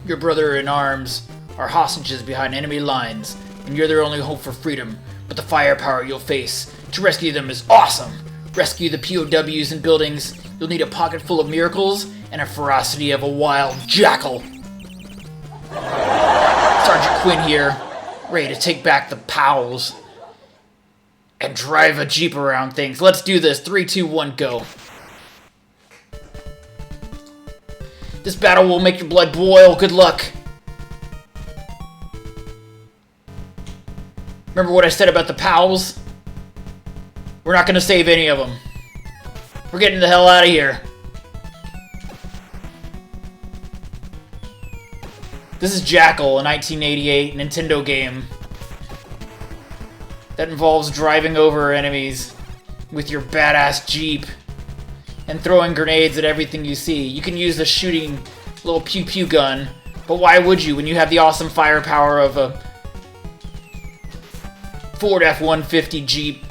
Your brother in arms are hostages behind enemy lines, and you're their only hope for freedom. But the firepower you'll face to rescue them is awesome. Rescue the POWs in buildings. You'll need a pocket full of miracles and a ferocity of a wild jackal. Sergeant Quinn here, ready to take back the POWs and drive a jeep around things. Let's do this. 3, 2, 1, go. This battle will make your blood boil. Good luck. Remember what I said about the POWs? We're not going to save any of them. We're getting the hell out of here. This is Jackal, a 1988 Nintendo game that involves driving over enemies with your badass Jeep and throwing grenades at everything you see. You can use the shooting little pew-pew gun, but why would you when you have the awesome firepower of a Ford F-150 Jeep?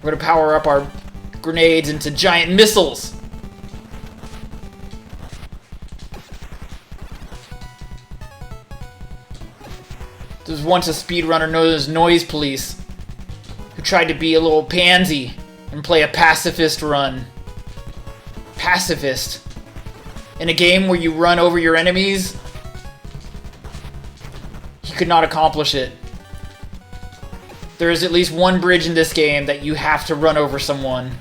We're gonna power up our grenades into giant missiles. There was once a speedrunner known as Noise Police who tried to be a little pansy and play a pacifist run. Pacifist. In a game where you run over your enemies, he could not accomplish it. There is at least one bridge in this game that you have to run over someone.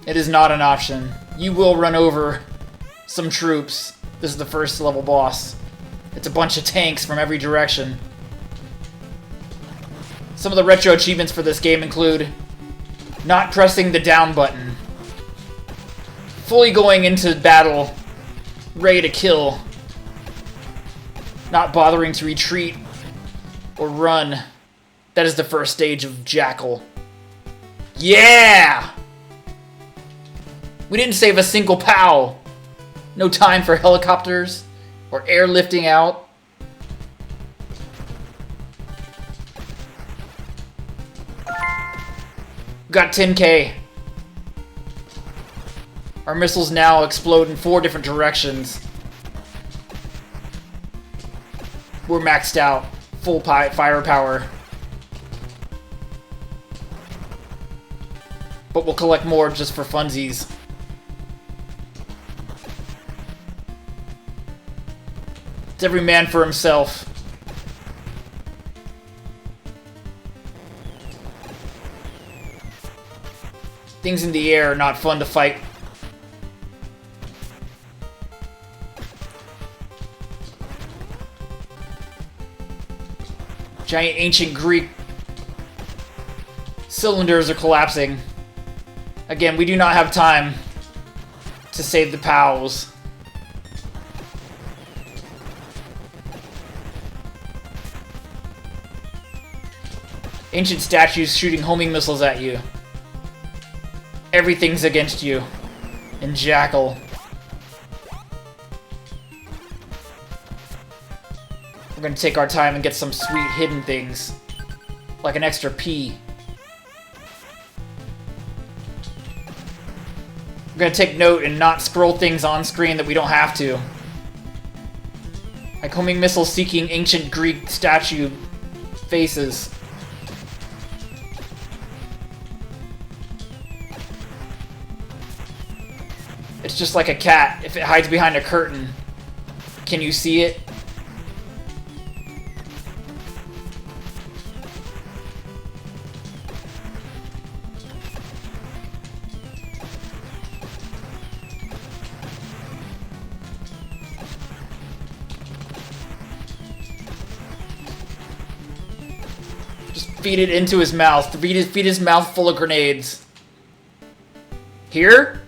It is not an option. You will run over some troops. This is the first level boss. It's a bunch of tanks from every direction. Some of the retro achievements for this game include not pressing the down button, fully going into battle, ready to kill, not bothering to retreat or run. That is the first stage of Jackal. Yeah! We didn't save a single POW. No time for helicopters or airlifting out. Got 10k. Our missiles now explode in 4 different directions. We're maxed out. Full firepower. But we'll collect more just for funsies. It's every man for himself. Things in the air are not fun to fight. Giant ancient Greek cylinders are collapsing. Again, we do not have time to save the POWs. Ancient statues shooting homing missiles at you. Everything's against you. In Jackal. We're gonna take our time and get some sweet hidden things. Like an extra P. We're gonna take note and not scroll things on screen that we don't have to. Like homing missiles seeking ancient Greek statue faces. It's just like a cat. If it hides behind a curtain, can you see it? Just feed it into his mouth. Feed his mouth full of grenades. Here?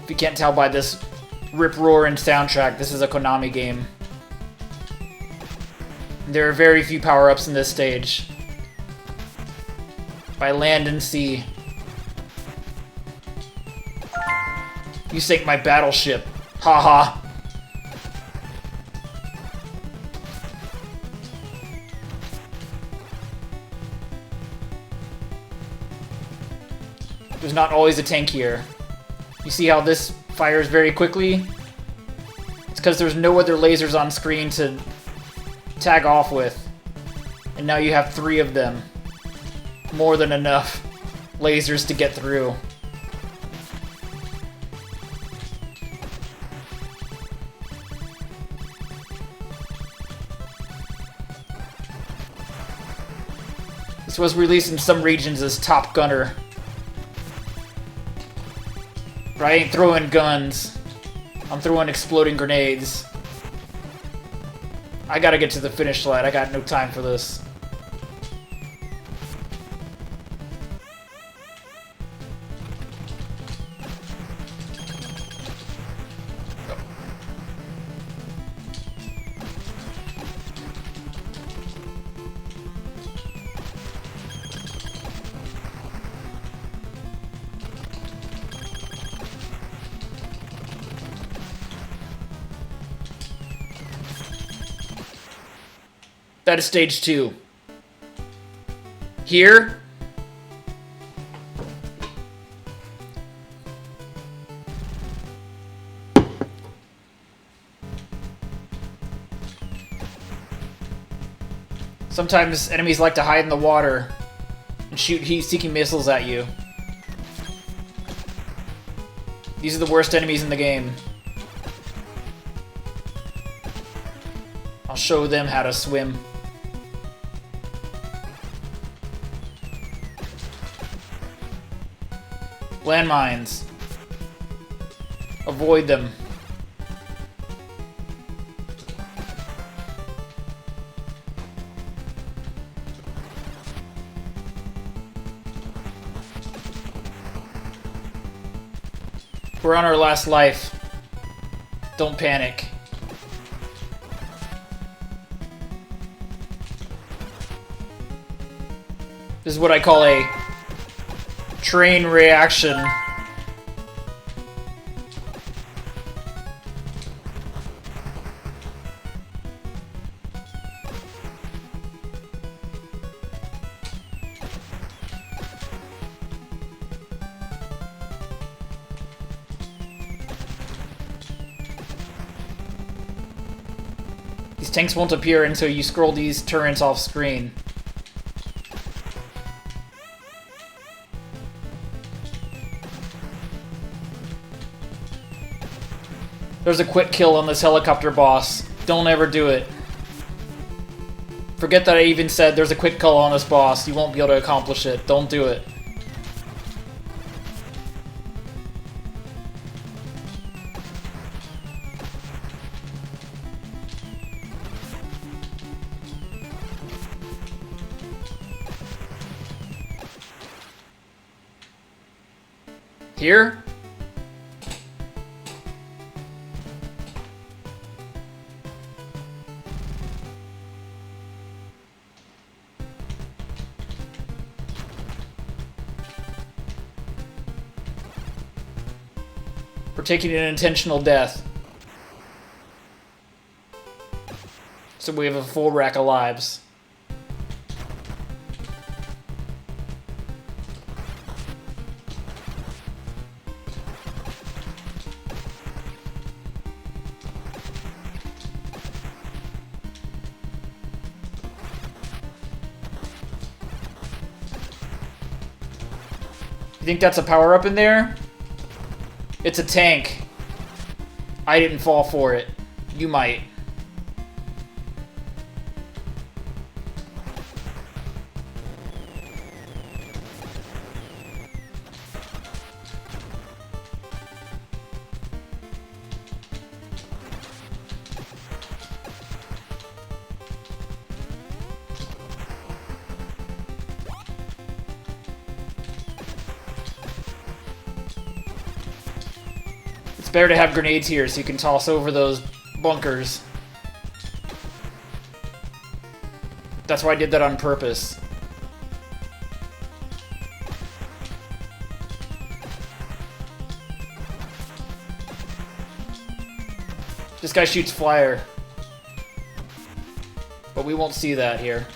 If you can't tell by this rip-roaring soundtrack, this is a Konami game. There are very few power-ups in this stage. By land and sea. You sank my battleship. Haha. There's not always a tank here. You see how this fires very quickly? It's because there's no other lasers on screen to tag off with. And now you have 3 of them. More than enough lasers to get through. This was released in some regions as Top Gunner. But I ain't throwing guns. I'm throwing exploding grenades. I gotta get to the finish line. I got no time for this. That is stage 2. Here, sometimes enemies like to hide in the water and shoot heat-seeking missiles at you. These are the worst enemies in the game. I'll show them how to swim. Landmines. Avoid them. We're on our last life. Don't panic. This is what I call a train reaction. These tanks won't appear until you scroll these turrets off screen. There's a quick kill on this helicopter boss. Don't ever do it. Forget that I even said there's a quick kill on this boss. You won't be able to accomplish it. Don't do it. Here? We're taking an intentional death. So we have a full rack of lives. You think that's a power-up in there? It's a tank. I didn't fall for it. You might. It's better to have grenades here so you can toss over those bunkers. That's why I did that on purpose. This guy shoots fire. But we won't see that here.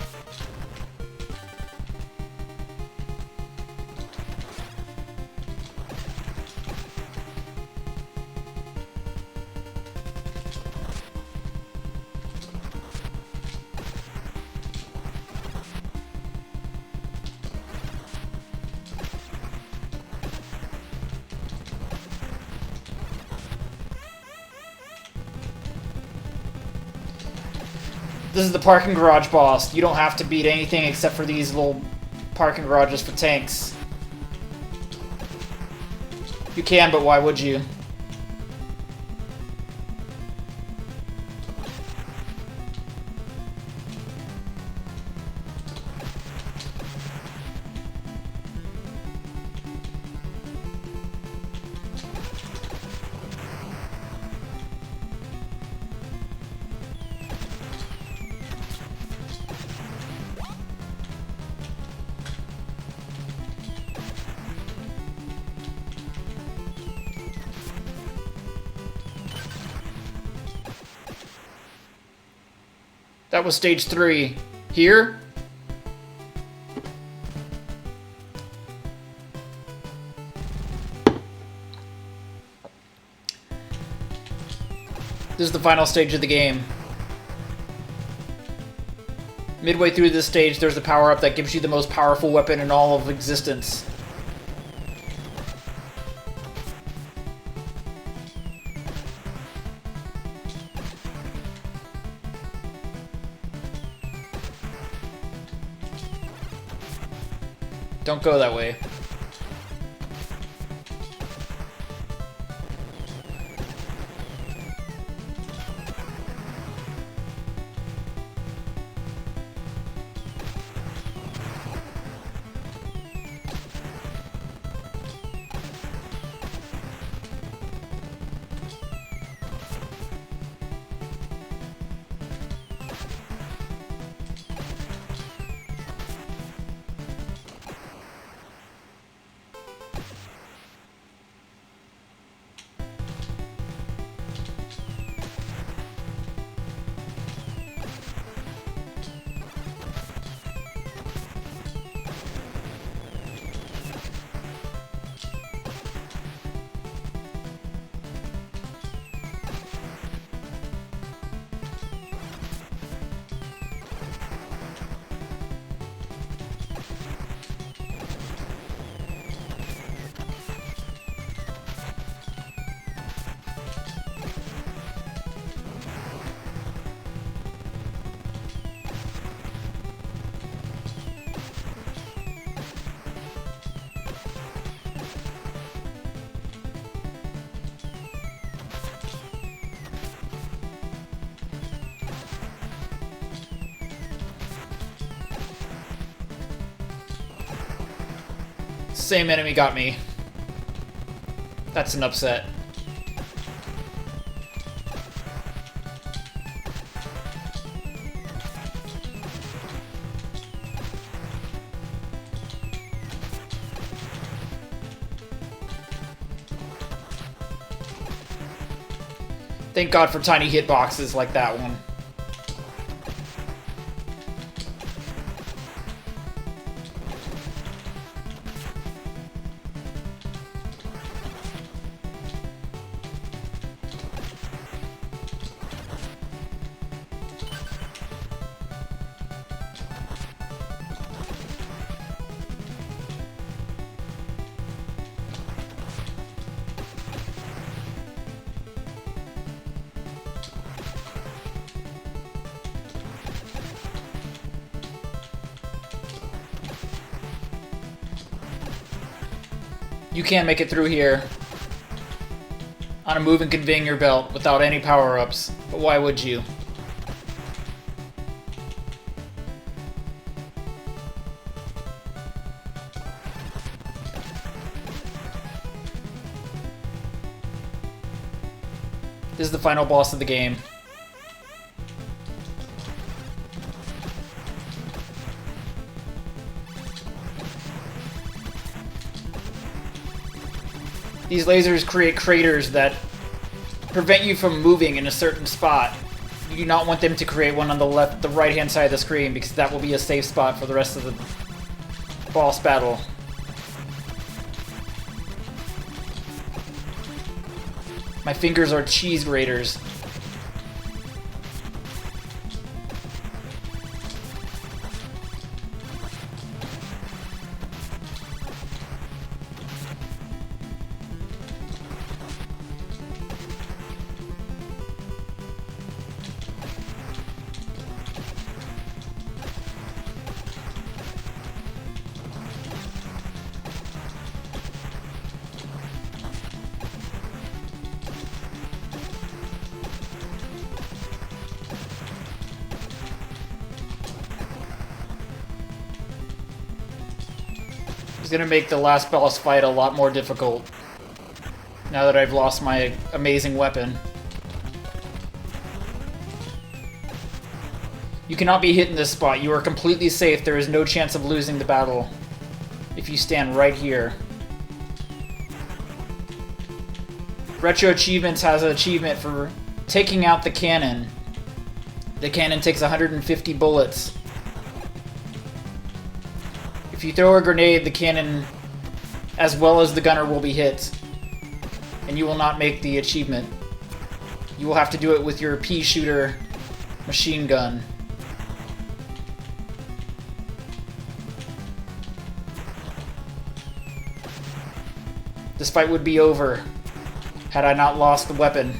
This is the parking garage boss. You don't have to beat anything except for these little parking garages for tanks. You can, but why would you? That was stage 3. Here? This is the final stage of the game. Midway through this stage, there's a power-up that gives you the most powerful weapon in all of existence. Don't go that way. Same enemy got me. That's an upset. Thank God for tiny hitboxes like that one. You can't make it through here on a moving conveyor belt without any power-ups, but why would you? This is the final boss of the game. These lasers create craters that prevent you from moving in a certain spot. You do not want them to create one on the right-hand side of the screen, because that will be a safe spot for the rest of the boss battle. My fingers are cheese graters. Gonna make the last boss fight a lot more difficult now that I've lost my amazing weapon. You cannot be hit in this spot. You are completely safe. There is no chance of losing the battle if you stand right here. Retro Achievements has an achievement for taking out the cannon. The cannon takes 150 bullets. If you throw a grenade, the cannon, as well as the gunner, will be hit, and you will not make the achievement. You will have to do it with your pea shooter machine gun. This fight would be over had I not lost the weapon.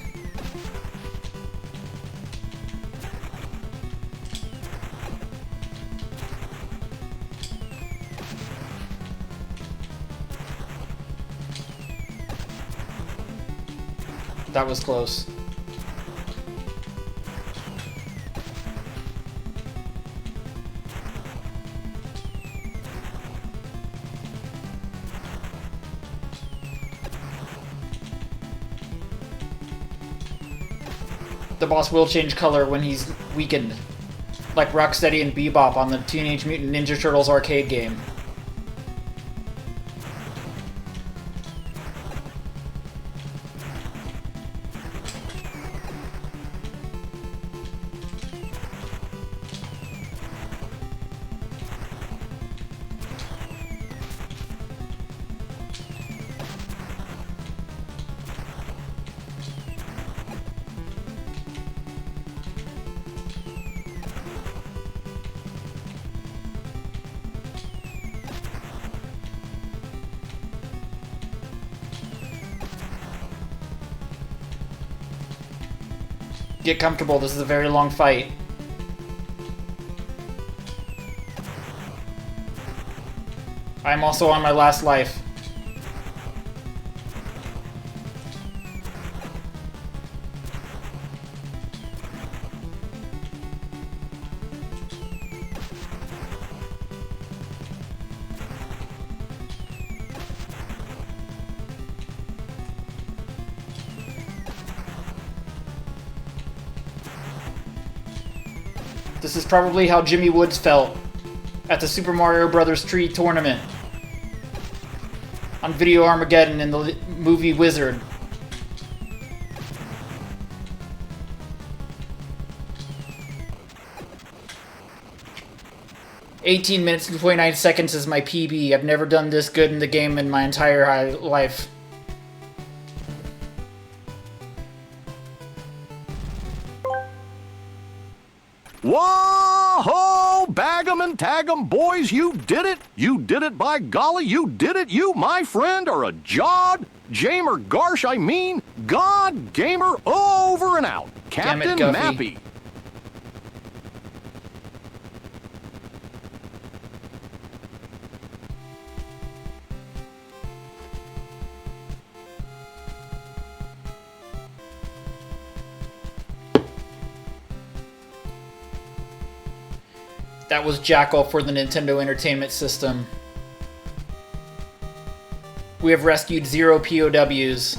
That was close. The boss will change color when he's weakened, like Rocksteady and Bebop on the Teenage Mutant Ninja Turtles arcade game. Get comfortable, this is a very long fight. I'm also on my last life. This is probably how Jimmy Woods felt at the Super Mario Bros. Tree tournament on Video Armageddon in the movie Wizard. "18 minutes and 29 seconds is my PB. I've never done this good in the game in my entire life." Whoa-ho! Bag 'em and tag 'em, boys, you did it! You did it, by golly, you did it! You, my friend, are a jod, Jamer Garsh, I mean, God Gamer over and out. Captain Mappy. That was Jackal for the Nintendo Entertainment System. We have rescued 0 POWs,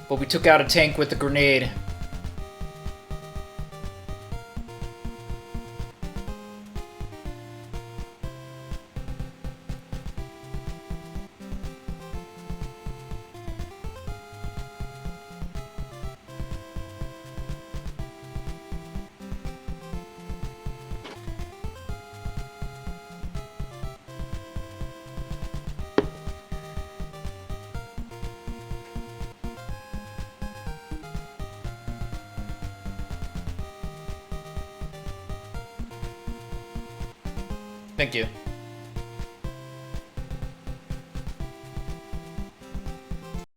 but we took out a tank with a grenade. Thank you.